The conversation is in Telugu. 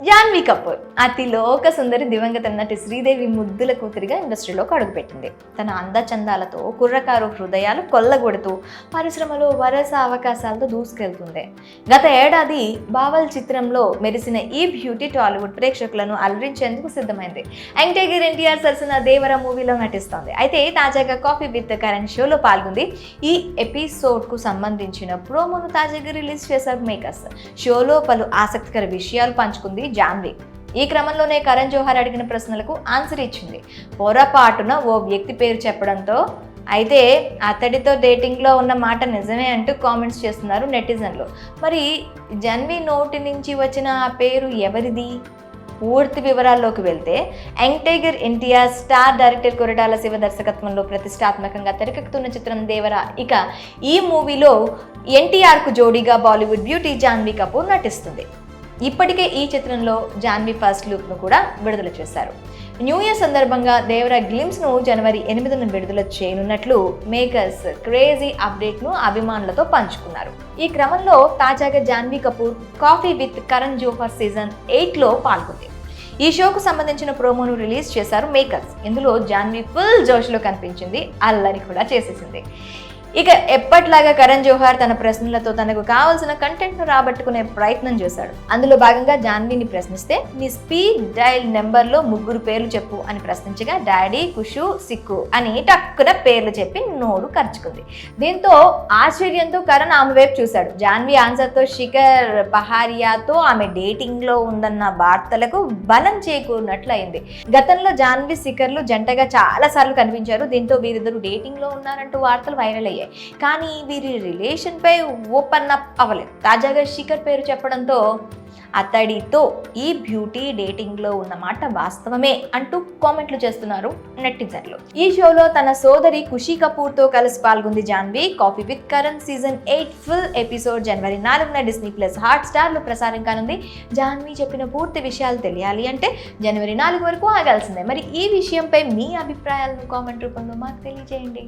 జాన్వీ కపూర్ అతి లోక సుందరి దివంగత నటి శ్రీదేవి ముద్దుల కూతురిగా ఇండస్ట్రీలోకి అడుగుపెట్టింది. తన అందచందాలతో కుర్రకారు హృదయాలు కొల్లగొడుతూ పరిశ్రమలో వరుస అవకాశాలతో దూసుకెళ్తుంది. గత ఏడాది బావల్ చిత్రంలో మెరిసిన ఈ బ్యూటీ టాలీవుడ్ ప్రేక్షకులను అలరించేందుకు సిద్ధమైంది. యంగ్ టైగర్ ఎన్టీఆర్ సరసన దేవర మూవీలో నటిస్తోంది. అయితే తాజాగా కాఫీ విత్ కరణ్ షోలో పాల్గొంది. ఈ ఎపిసోడ్ కు సంబంధించిన ప్రోమోను తాజాగా రిలీజ్ చేశారు మేకర్స్. షోలో పలు ఆసక్తికర విషయాలు పంచుకుంది జాన్వీ. ఈ క్రమంలోనే కరణ్ జోహర్ అడిగిన ప్రశ్నలకు ఆన్సర్ ఇచ్చింది. పొరపాటున ఓ వ్యక్తి పేరు చెప్పడంతో అయితే అతడితో డేటింగ్లో ఉన్న మాట నిజమే అంటూ కామెంట్స్ చేస్తున్నారు నెటిజన్లు. మరి జాన్వీ నోటి నుంచి వచ్చిన ఆ పేరు ఎవరిది? పూర్తి వివరాల్లోకి వెళ్తే young tiger NTR star director Koratala Shiva దర్శకత్వంలో ప్రతిష్టాత్మకంగా తెరకెక్కుతున్న చిత్రం దేవర. ఇక ఈ మూవీలో ఎన్టీఆర్కు జోడీగా బాలీవుడ్ బ్యూటీ జాన్వీ కపూర్ నటిస్తుంది. ఇప్పటికే ఈ చిత్రంలో జాన్వీ ఫస్ట్ లుక్ను కూడా విడుదల చేశారు. న్యూ ఇయర్ సందర్భంగా దేవర గ్లిమ్స్ను జనవరి 8న విడుదల చేయనున్నట్లు మేకర్స్ క్రేజీ అప్డేట్ను అభిమానులతో పంచుకున్నారు. ఈ క్రమంలో తాజాగా Janhvi Kapoor coffee with Karan Johar season 8లో పాల్గొంది. ఈ షోకు సంబంధించిన ప్రోమోను రిలీజ్ చేశారు మేకర్స్. ఇందులో జాన్వీ ఫుల్ జోష్లో కనిపించింది, అల్లరి కూడా చేసేసింది. ఇక ఎప్పట్లాగా కరణ్ జోహర్ తన ప్రశ్నలతో తనకు కావాల్సిన కంటెంట్ను రాబట్టుకునే ప్రయత్నం చేశాడు. అందులో భాగంగా జాన్వీని ప్రశ్నిస్తే నీ స్పీడ్ డైల్ నెంబర్లో 3 పేర్లు చెప్పు అని ప్రశ్నించగా డాడీ, కుషు, సిక్కు అని టక్కున పేర్లు చెప్పి నోరు ఖర్చుకుంది. దీంతో ఆశ్చర్యంతో కరణ్ ఆమె వైపు చూశాడు. జాన్వీ ఆన్సర్తో శిఖర్ పహారియాతో ఆమె డేటింగ్లో ఉందన్న వార్తలకు బలం చేకూరినట్లయింది. గతంలో జాన్వీ శిఖర్లు జంటగా చాలా సార్లు కనిపించారు. దీంతో వీరిద్దరు డేటింగ్లో ఉన్నారంటూ వార్తలు వైరల్ అయ్యాయి. కానీ వీరి రిలేషన్ పై ఓపెన్ అప్ అవ్వలేదు. తాజాగా శిఖర్ పేరు చెప్పడంతో అతడితో ఈ బ్యూటీ డేటింగ్ లో ఉన్నమాట వాస్తవమే అంటూ కామెంట్లు చేస్తున్నారు నెటిజన్లు. ఈ షోలో తన సోదరి ఖుషీ కపూర్ తో కలిసి పాల్గొంది Janhvi. Coffee with Karan season 8 full episode జనవరి 4న Disney+ హాట్‌స్టార్ లో ప్రసారం కానుంది. జాన్వీ చెప్పిన పూర్తి విషయాలు తెలియాలి అంటే జనవరి 4 వరకు ఆగాల్సిందే. మరి ఈ విషయంపై మీ అభిప్రాయాలను కామెంట్ రూపంలో మాకు తెలియజేయండి.